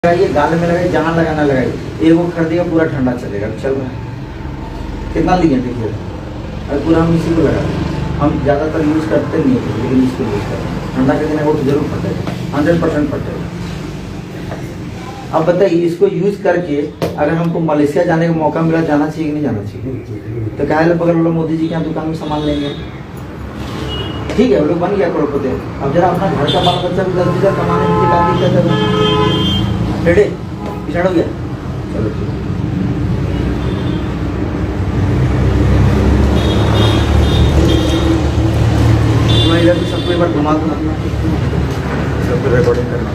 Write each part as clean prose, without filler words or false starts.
लगाइए, गाल में लगाइए, जहाँ लगाना लगाइए। एक वो खरीदेगा पूरा ठंडा चलेगा। चल रहा है कितना लिए देखिए, अरे पूरा हम इसी को लगा, हम ज़्यादातर यूज़ करते नहीं है लेकिन इसको यूज़ करते हैं। ठंडा के दिन वो तो जरूर फटेगा, 100% फटेगा। अब बताइए इसको यूज़ करके अगर हमको मलेशिया जाने का मौका मिला, जाना चाहिए कि नहीं जाना चाहिए? तो कहे बगल वाला मोदी जी के यहाँ दुकान में सामान लेंगे, ठीक है, वो लोग बन गया करोड़पति। अब जरा अपना घर का बाल बच्चा भी 10,000 कमाने में क्या दिक्कत है? रेडी पिछड़ हो गया, चलो ठीक है। मैं इधर भी सबको एक बार घुमा दूँ, सबको रिकॉर्डिंग करना।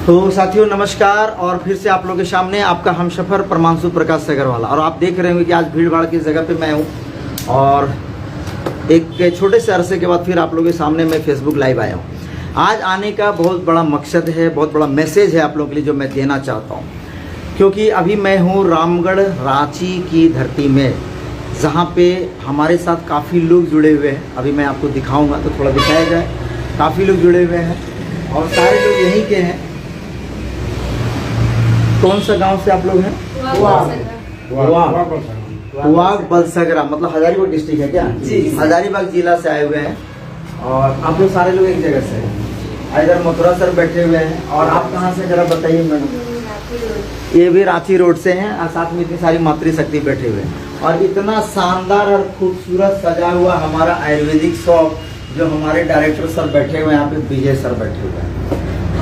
तो साथियों नमस्कार, और फिर से आप लोगों के सामने आपका हमसफर परमांशु प्रकाश सगरवाला। और आप देख रहे होंगे कि आज भीड़ भाड़ की जगह पे मैं हूँ, और एक छोटे से अरसे के बाद फिर आप लोगों के सामने मैं फेसबुक लाइव आया हूँ। आज आने का बहुत बड़ा मकसद है, बहुत बड़ा मैसेज है आप लोगों के लिए जो मैं देना चाहता हूँ। क्योंकि अभी मैं हूँ रामगढ़ रांची की धरती में, जहाँ पे हमारे साथ काफ़ी लोग जुड़े हुए हैं। अभी मैं आपको दिखाऊंगा तो थोड़ा दिखाया जाए। काफ़ी लोग जुड़े हुए हैं और सारे लोग यहीं के हैं। कौन सा गांव से आप लोग हैं? वाघ बलसगरा, मतलब हजारीबाग डिस्ट्रिक्ट है क्या? जी, हजारीबाग जिला से आए हुए हैं। और आप लोग सारे लोग एक जगह से हैं। इधर मथुरा सर बैठे हुए हैं। और आप कहाँ से जरा बताइए मैडम? ये भी रांची रोड से हैं, और साथ में इतनी सारी मातृशक्ति बैठे हुए हैं। और इतना शानदार और खूबसूरत सजा हुआ हमारा आयुर्वेदिक शॉप, जो हमारे डायरेक्टर सर बैठे हुए हैं, यहाँ पे विजय सर बैठे हुए हैं।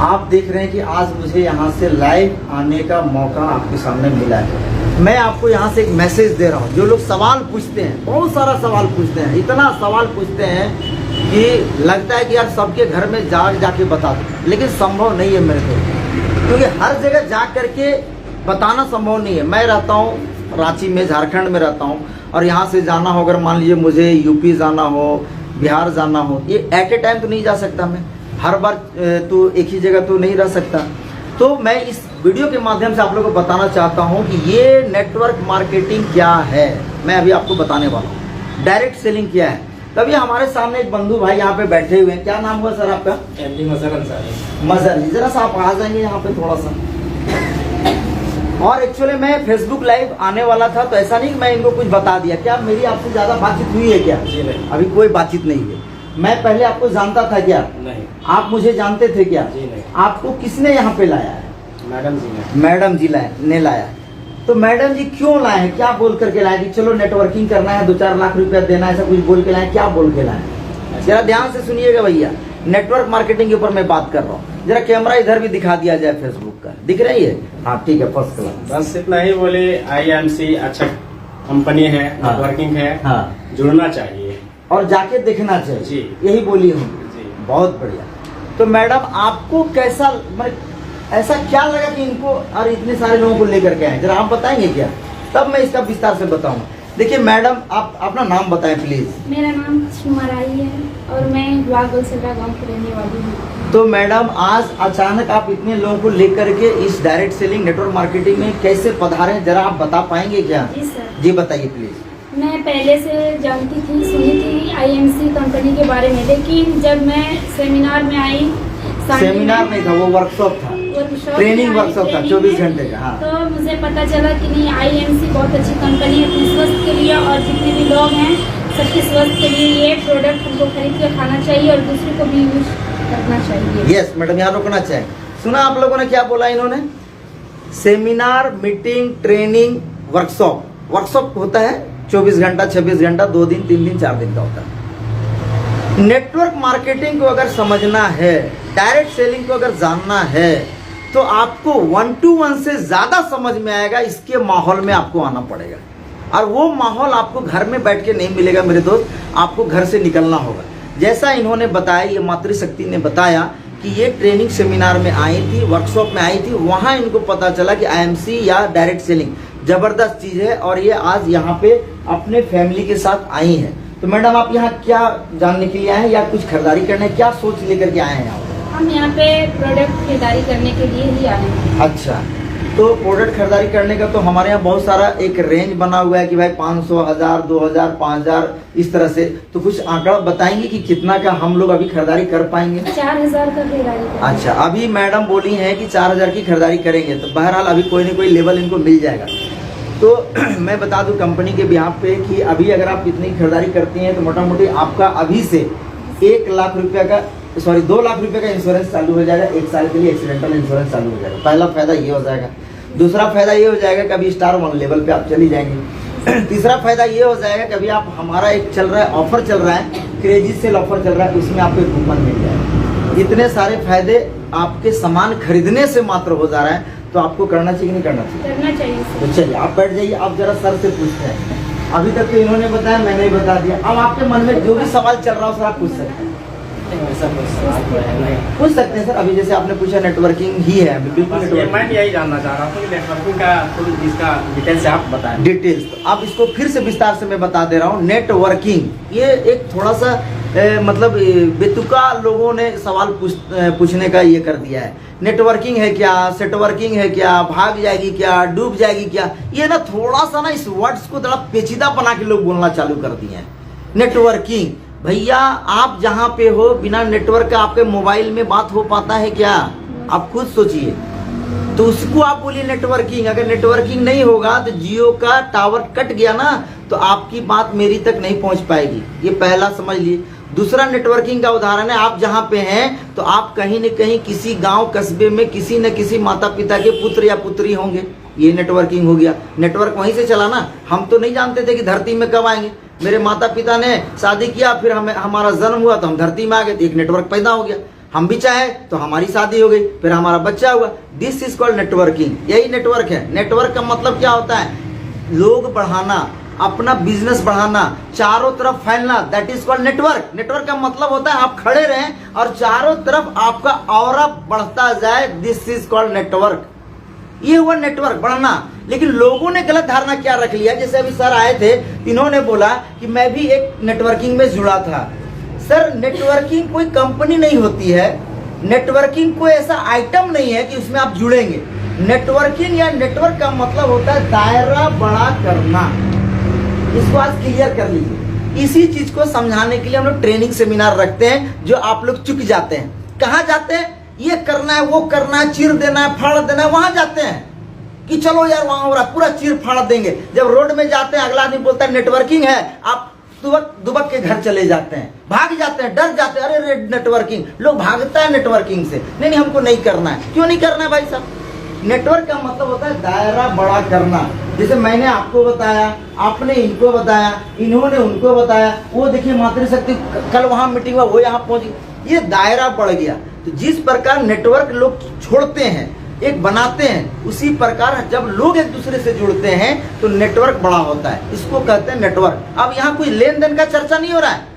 आप देख रहे हैं कि आज मुझे यहाँ से लाइव आने का मौका आपके सामने मिला है। मैं आपको यहाँ से एक मैसेज दे रहा हूँ। जो लोग सवाल पूछते हैं, बहुत सारा सवाल पूछते हैं, इतना सवाल पूछते हैं कि लगता है कि यार सबके घर में जाके बता दो, लेकिन संभव नहीं है मेरे को, क्योंकि हर जगह जा करके बताना संभव नहीं है। मैं रहता हूँ रांची में, झारखंड में रहता हूँ, और यहाँ से जाना हो, अगर मान लीजिए मुझे यूपी जाना हो, बिहार जाना हो, ये एट ए टाइम तो नहीं जा सकता मैं, हर बार तो एक ही जगह तो नहीं रह सकता। तो मैं इस वीडियो के माध्यम से आप लोगों को बताना चाहता हूँ कि ये नेटवर्क मार्केटिंग क्या है, मैं अभी आपको बताने वाला हूँ। डायरेक्ट सेलिंग क्या है। तभी हमारे सामने एक बंधु भाई यहाँ पे बैठे हुए हैं। क्या नाम हुआ सर आपका? MD मजहर अंसारी। मजहर जी, जरा सा आप आ जाएंगे यहाँ पे थोड़ा सा। और एक्चुअली मैं फेसबुक लाइव आने वाला था, तो ऐसा नहीं कि मैं इनको कुछ बता दिया। क्या मेरी आपसे ज्यादा बातचीत हुई है क्या? जी नहीं, अभी कोई बातचीत नहीं है। मैं पहले आपको जानता था क्या? नहीं। आप मुझे जानते थे क्या? जी नहीं। आपको किसने यहाँ पे लाया है? मैडम जी ने। मैडम जी ने लाया। तो मैडम जी क्यों लाए हैं, क्या बोल करके लाए? कि चलो नेटवर्किंग करना है, 2-4 लाख रुपया देना है, ऐसा कुछ बोल के लाए? क्या बोल के लाए? जरा ध्यान से सुनिएगा भैया, नेटवर्क मार्केटिंग के ऊपर मैं बात कर रहा हूँ। जरा कैमरा इधर भी दिखा दिया जाए फेसबुक का, दिख रही है? हाँ ठीक है, फर्स्ट क्लास। बस इतना ही बोले, IMC अच्छा कंपनी है, नेटवर्किंग है, जुड़ना चाहिए और जाके देखना चाहिए जी, यही बोली हूँ जी। बहुत बढ़िया। तो मैडम आपको कैसा, ऐसा क्या लगा कि इनको और इतने सारे लोगों को लेकर के आए, जरा आप बताएंगे क्या? तब मैं इसका विस्तार से बताऊंगा। देखिए मैडम, आप अपना नाम बताएं प्लीज। मेरा नाम सुमराई है और मैं वाघ बलसगरा गाँव की रहने वाली हूँ। तो मैडम आज अचानक आप इतने लोगों को लेकर के इस डायरेक्ट सेलिंग नेटवर्क मार्केटिंग में कैसे पधारे, जरा आप बता पाएंगे क्या? जी सर। जी बताइए प्लीज। मैं पहले से जानती थी, सुनी थी IMC कंपनी के बारे में, लेकिन जब मैं सेमिनार में आई, सेमिनार नहीं था वो, वर्कशॉप था, ट्रेनिंग वर्कशॉप था 24 घंटे का। हाँ। तो मुझे पता चला कि नहीं, IMC बहुत अच्छी कंपनी है अपने स्वास्थ्य के लिए, और जितने भी लोग हैं सबके स्वास्थ्य के लिए ये प्रोडक्ट हमको खरीद कर खाना चाहिए और दूसरे को भी यूज करना चाहिए। यस मैडम, यहाँ रुकना चाहिए। सुना आप लोगों ने क्या बोला इन्होंने? Seminar, meeting, training, workshop. Workshop होता है 24 घंटा, 26 घंटा, 2 दिन, 3 दिन, 4 दिन का होता है। नेटवर्क मार्केटिंग को अगर समझना है, डायरेक्ट सेलिंग को अगर जानना है, तो आपको 1 to 1 से ज्यादा समझ में आएगा। इसके माहौल में आपको आना पड़ेगा, और वो माहौल आपको घर में बैठ के नहीं मिलेगा मेरे दोस्त, आपको घर से निकलना होगा। जैसा इन्होंने बताया, ये मातृशक्ति ने बताया कि ये ट्रेनिंग सेमिनार में आई थी, वर्कशॉप में आई थी, वहां इनको पता चला कि IMC या डायरेक्ट सेलिंग जबरदस्त चीज है, और ये आज यहाँ पे अपने फैमिली के साथ आई है। तो मैडम आप यहाँ क्या जानने के लिए आए हैं, या कुछ खरीदारी करने, क्या सोच लेकर के आए हैं यहाँ? हम यहाँ पे प्रोडक्ट खरीदारी करने के लिए ही आए हैं। अच्छा, तो प्रोडक्ट खरीदारी करने का तो हमारे यहाँ बहुत सारा एक रेंज बना हुआ है कि भाई 500, 1000, 2000, 5000 इस तरह से। तो कुछ आंकड़ा बताएंगे कि कितना का हम लोग अभी खरीदारी कर पाएंगे? 4000 का खरीदारी। अच्छा, अभी मैडम बोली हैं कि 4000 की खरीदारी करेंगे, तो बहरहाल अभी कोई ना कोई लेवल इनको मिल जाएगा। तो मैं बता दूं कंपनी के बिहाफ पे कि अभी अगर आप इतनी खरीदारी करती हैं तो मोटा मोटी आपका अभी से 1 लाख रुपये का 2 लाख रुपये का इंश्योरेंस चालू हो जाएगा। 1 साल के लिए एक्सीडेंटल इंश्योरेंस चालू हो जाएगा। पहला फायदा ये हो जाएगा। दूसरा फायदा ये हो जाएगा कि अभी स्टार 1 लेवल पे आप चली जाएंगी। तीसरा फायदा ये हो जाएगा कि अभी आप हमारा एक चल रहा है ऑफर चल रहा है, क्रेजी सेल ऑफर चल रहा है, उसमें आपको एक कूपन मिल जाएगा। इतने सारे फायदे आपके सामान खरीदने से मात्र हो जा रहा है, तो आपको करना चाहिए कि नहीं करना चाहिए? करना चाहिए। तो चलिए आप बैठ जाइए, आप जरा सर से पूछते हैं। अभी तक तो इन्होंने बताया, मैंने ही बता दिया। अब आपके मन में जो भी सवाल चल रहा हो सर आप पूछ सकते हैं। पूछ सकते हैं सर। अभी जैसे आपने पूछा नेटवर्किंग ही है, बिल्कुल नेटवर्किंग। मैं यही जानना चाह रहा हूँ कि नेटवर्किंग का थोड़ी इसका डिटेल्स आप बताएं। डिटेल्स तो आप इसको फिर से विस्तार से मैं बता दे रहा हूँ। नेटवर्किंग ये एक थोड़ा सा मतलब बेतुका लोगों ने सवाल पूछने का ये कर दिया है। नेटवर्किंग है क्या, सेटवर्किंग है क्या, भाग जाएगी क्या, डूब जाएगी क्या, ये ना थोड़ा सा ना इस वर्ड्स को थोड़ा पेचीदा बना के लोग बोलना चालू कर दिए हैं। नेटवर्किंग भैया, आप जहाँ पे हो बिना नेटवर्क का आपके मोबाइल में बात हो पाता है क्या? आप खुद सोचिए। तो उसको आप बोलिए नेटवर्किंग। अगर नेटवर्किंग नहीं होगा तो जियो का टावर कट गया ना, तो आपकी बात मेरी तक नहीं पहुंच पाएगी। ये पहला समझ लिए। दूसरा नेटवर्किंग का उदाहरण है, आप जहाँ पे हैं तो आप कहीं न कहीं किसी गांव कस्बे में किसी न किसी माता पिता के पुत्र या पुत्री होंगे। ये नेटवर्किंग हो गया। नेटवर्क वहीं से चला ना। हम तो नहीं जानते थे कि धरती में कब आएंगे। मेरे माता पिता ने शादी किया, फिर हमारा जन्म हुआ तो हम धरती में आ गए, तो एक नेटवर्क पैदा हो गया। हम भी चाहे तो हमारी शादी हो गई, फिर हमारा बच्चा हुआ। This is called networking. यही नेटवर्क है। नेटवर्क का मतलब क्या होता है? लोग बढ़ाना, अपना बिजनेस बढ़ाना, चारों तरफ फैलना, that is called network. Network का मतलब होता है आप खड़े रहें और चारों तरफ आपका ऑरा बढ़ता जाए। This is called network. ये हुआ नेटवर्क बढ़ना। लेकिन लोगों ने गलत धारणा क्या रख लिया, जैसे अभी सर आए थे, इन्होंने बोला कि मैं भी एक नेटवर्किंग में जुड़ा था। सर, नेटवर्किंग कोई कंपनी नहीं होती है। नेटवर्किंग कोई ऐसा आइटम नहीं है कि उसमें आप जुड़ेंगे। नेटवर्किंग या नेटवर्क का मतलब होता है दायरा बड़ा करना। इसको आज क्लियर कर लीजिए। इसी चीज को समझाने के लिए हम लोग ट्रेनिंग सेमिनार रखते हैं, जो आप लोग चुक जाते हैं। कहाँ जाते हैं? ये करना है, वो करना है, चीर देना है, फाड़ देना है, वहां जाते हैं कि चलो यार वहां हो रहा, पूरा चीर फाड़ देंगे। जब रोड में जाते हैं अगला आदमी बोलता है नेटवर्किंग है, आप दुबक के घर चले जाते हैं, भाग जाते हैं, डर जाते हैं। अरे नेटवर्किंग, लोग भागता है नेटवर्किंग से। नहीं, हमको नहीं करना है। क्यों नहीं करना है भाई साहब? नेटवर्क का मतलब होता है दायरा बड़ा करना। जैसे मैंने आपको बताया, आपने इनको बताया, इन्होंने उनको बताया, वो देखिए मातृशक्ति कल वहां मीटिंग हुआ, वो यहाँ पहुंची, ये दायरा बढ़ गया। तो जिस प्रकार नेटवर्क लोग छोड़ते हैं, एक बनाते हैं, उसी प्रकार जब लोग एक दूसरे से जुड़ते हैं तो नेटवर्क बड़ा होता है। इसको कहते हैं नेटवर्क। अब यहाँ कोई लेन देन का चर्चा नहीं हो रहा है।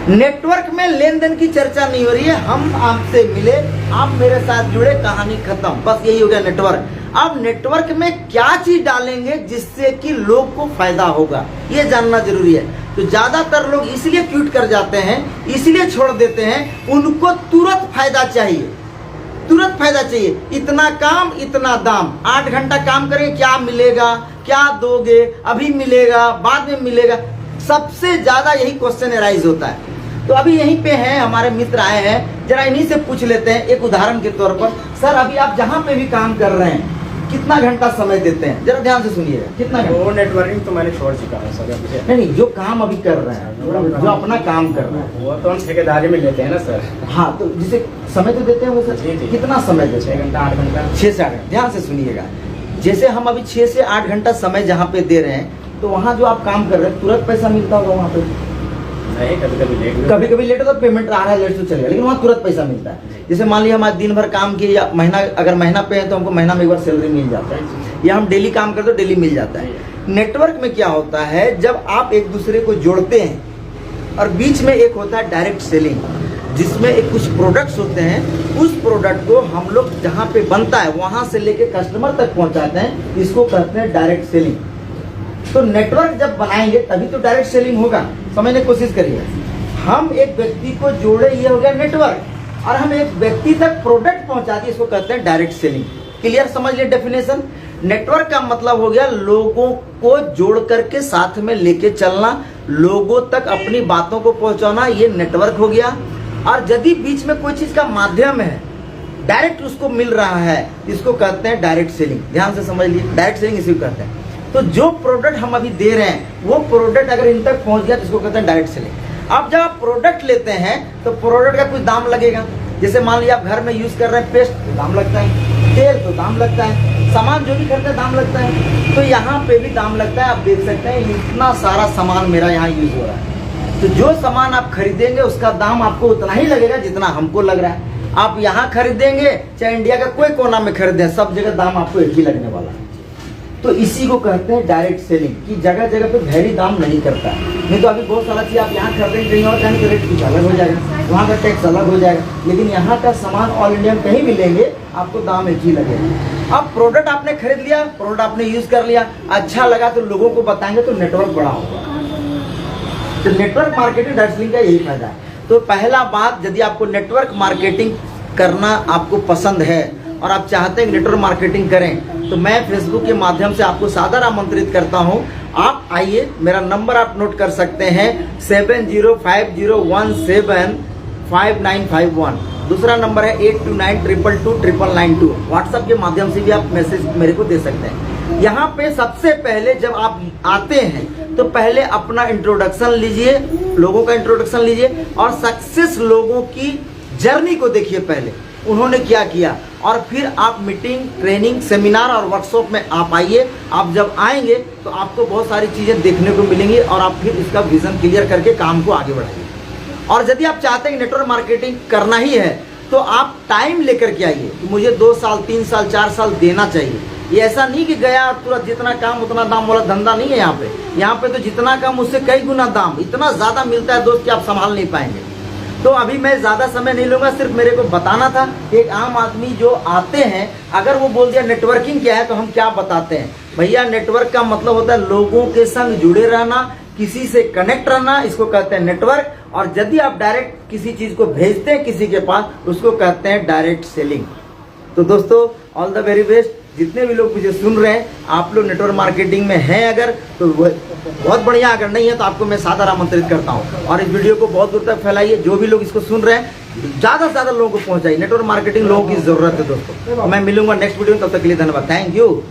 नेटवर्क में लेन देन की चर्चा नहीं हो रही है। हम आपसे मिले, आप मेरे साथ जुड़े, कहानी खत्म, बस यही हो गया नेटवर्क। अब नेटवर्क में क्या चीज डालेंगे जिससे कि लोग को फायदा होगा, ये जानना जरूरी है। तो ज्यादातर लोग इसलिए क्विट कर जाते हैं, इसलिए छोड़ देते हैं, उनको तुरंत फायदा चाहिए, तुरंत फायदा चाहिए। इतना काम इतना दाम, 8 घंटा काम करेंगे, क्या मिलेगा, क्या दोगे, अभी मिलेगा, बाद में मिलेगा। सबसे ज्यादा यही क्वेश्चन एराइज होता है। तो अभी यहीं पे हैं, हमारे मित्र आए हैं, जरा इन्हीं से पूछ लेते हैं एक उदाहरण के तौर पर। सर, अभी आप जहाँ पे भी काम कर रहे हैं कितना घंटा समय देते हैं? जरा ध्यान से सुनिएगा। कितना घंटा? वो नेटवर्किंग तो मैंने छोड़ चुका हूँ सर। नहीं, जो काम अभी कर रहे हैं, जो अपना काम कर रहे हैं, वो तो हम ठेकेदारी में लेते हैं ना सर। हाँ, तो जिसे समय तो देते हैं वो सर, जी। कितना समय देते हैं? 6 घंटा 8 घंटा। 6 से 8 घंटा। ध्यान से सुनिएगा। जैसे हम अभी 6 से 8 घंटा समय जहाँ पे दे रहे हैं, तो वहाँ जो आप काम कर रहे हैं तुरंत पैसा मिलता होगा वहाँ पे? नहीं, कभी कभी लेट होता है, पेमेंट आ रहा है लेट तो चलेगा, लेकिन वहाँ तुरंत पैसा मिलता है। जैसे मान लिया हम आज दिन भर काम किए, या महीना, अगर महीना पे है तो हमको महीना में एक बार सैलरी मिल जाता है, या हम डेली काम करते तो डेली मिल जाता है। नेटवर्क में क्या होता है, जब आप एक दूसरे को जोड़ते हैं और बीच में एक होता है डायरेक्ट सेलिंग, जिसमें एक कुछ प्रोडक्ट्स होते हैं, उस प्रोडक्ट को हम लोग जहाँ पे बनता है वहाँ से लेके कस्टमर तक पहुँचाते हैं, इसको कहते हैं डायरेक्ट सेलिंग। तो नेटवर्क जब बनाएंगे तभी तो डायरेक्ट सेलिंग होगा। समझने की कोशिश करिए। हम एक व्यक्ति को जोड़े, ये हो गया नेटवर्क, और हम एक व्यक्ति तक प्रोडक्ट पहुंचा दिए, इसको कहते हैं डायरेक्ट सेलिंग। क्लियर समझ लिए डेफिनेशन। नेटवर्क का मतलब हो गया लोगों को जोड़ करके साथ में लेके चलना, लोगों तक अपनी बातों को पहुंचाना, ये नेटवर्क हो गया। और यदि बीच में कोई चीज का माध्यम है, डायरेक्ट उसको मिल रहा है, इसको कहते हैं डायरेक्ट सेलिंग। ध्यान से समझ लिए, डायरेक्ट सेलिंग इसी को कहते हैं। तो जो प्रोडक्ट हम अभी दे रहे हैं वो प्रोडक्ट अगर इन तक पहुंच गया तो इसको कहते हैं डायरेक्ट सेलिंग। अब जब आप प्रोडक्ट लेते हैं तो प्रोडक्ट का कुछ दाम लगेगा। जैसे मान लिया आप घर में यूज कर रहे हैं पेस्ट, तो दाम लगता है, तेल तो दाम लगता है, सामान जो भी खरीदते हैं दाम लगता है। तो यहाँ पे भी दाम लगता है। आप देख सकते हैं इतना सारा सामान मेरा यहाँ यूज हो रहा है। तो जो सामान आप खरीदेंगे उसका दाम आपको उतना ही लगेगा जितना हमको लग रहा है। आप यहाँ खरीदेंगे चाहे इंडिया का कोई कोना में खरीदें, सब जगह दाम आपको एक ही लगने वाला है। तो इसी को कहते हैं डायरेक्ट सेलिंग, कि जगह जगह पे वैरी दाम नहीं करता। नहीं तो अभी बहुत सारा चीज आप यहाँ खरीदेंगे कहीं और कहीं रेट कुछ अलग हो जाएगा, वहाँ का टैक्स अलग हो जाएगा। लेकिन यहाँ का सामान ऑल इंडिया में कहीं भी लेंगे आपको दाम एक ही लगेगा। अब प्रोडक्ट आपने खरीद लिया, प्रोडक्ट आपने यूज कर लिया, अच्छा लगा तो लोगों को बताएंगे तो नेटवर्क बड़ा होगा। तो नेटवर्क मार्केटिंग डायरेक्ट सेलिंग का यही फायदा है। तो पहला बात, यदि आपको नेटवर्क मार्केटिंग करना आपको पसंद है और आप चाहते हैं नेटवर्क मार्केटिंग करें, तो मैं फेसबुक के माध्यम से आपको सादर आमंत्रित करता हूं। आप आइए, मेरा नंबर आप नोट कर सकते हैं 7050175951। दूसरा नंबर है 8292229992। व्हाट्सएप के माध्यम से भी आप मैसेज मेरे को दे सकते हैं। यहाँ पे सबसे पहले जब आप आते हैं तो पहले अपना इंट्रोडक्शन लीजिए, लोगों का इंट्रोडक्शन लीजिए और सक्सेस लोगों की जर्नी को देखिए पहले उन्होंने क्या किया, और फिर आप मीटिंग, ट्रेनिंग, सेमिनार और वर्कशॉप में आप आइए। आप जब आएंगे तो आपको बहुत सारी चीज़ें देखने को मिलेंगी और आप फिर इसका विजन क्लियर करके काम को आगे बढ़ाइए। और यदि आप चाहते हैं नेटवर्क मार्केटिंग करना ही है तो आप टाइम लेकर के आइए कि मुझे 2 साल 3 साल 4 साल देना चाहिए। ये ऐसा नहीं कि गया तुरंत जितना काम उतना दाम वाला धंधा नहीं है यहाँ पे। यहाँ पे तो जितना काम उससे कई गुना दाम, इतना ज़्यादा मिलता है दोस्त कि आप संभाल नहीं पाएंगे। तो अभी मैं ज़्यादा समय नहीं लूँगा, सिर्फ मेरे को बताना था। एक आम आदमी जो आते हैं अगर वो बोल दिया नेटवर्किंग क्या है तो हम क्या बताते हैं भैया, नेटवर्क का मतलब होता है लोगों के संग जुड़े रहना, किसी से कनेक्ट रहना, इसको कहते हैं नेटवर्क। और यदि आप डायरेक्ट किसी चीज़ को भेजते हैं किसी के पास, उसको कहते हैं डायरेक्ट सेलिंग। तो दोस्तों ऑल द वेरी बेस्ट। जितने भी लोग मुझे सुन रहे हैं, आप लोग नेटवर्क मार्केटिंग में हैं अगर तो बहुत बढ़िया, अगर नहीं है तो आपको मैं सादर आमंत्रित करता हूं। और इस वीडियो को बहुत दूर तक फैलाइए। जो भी लोग इसको सुन रहे हैं ज़्यादा से ज़्यादा लोगों को पहुंचाइए। नेटवर्क मार्केटिंग लोगों की ज़रूरत है दोस्तों। मैं मिलूंगा नेक्स्ट वीडियो में, तब तक के लिए धन्यवाद। Thank you.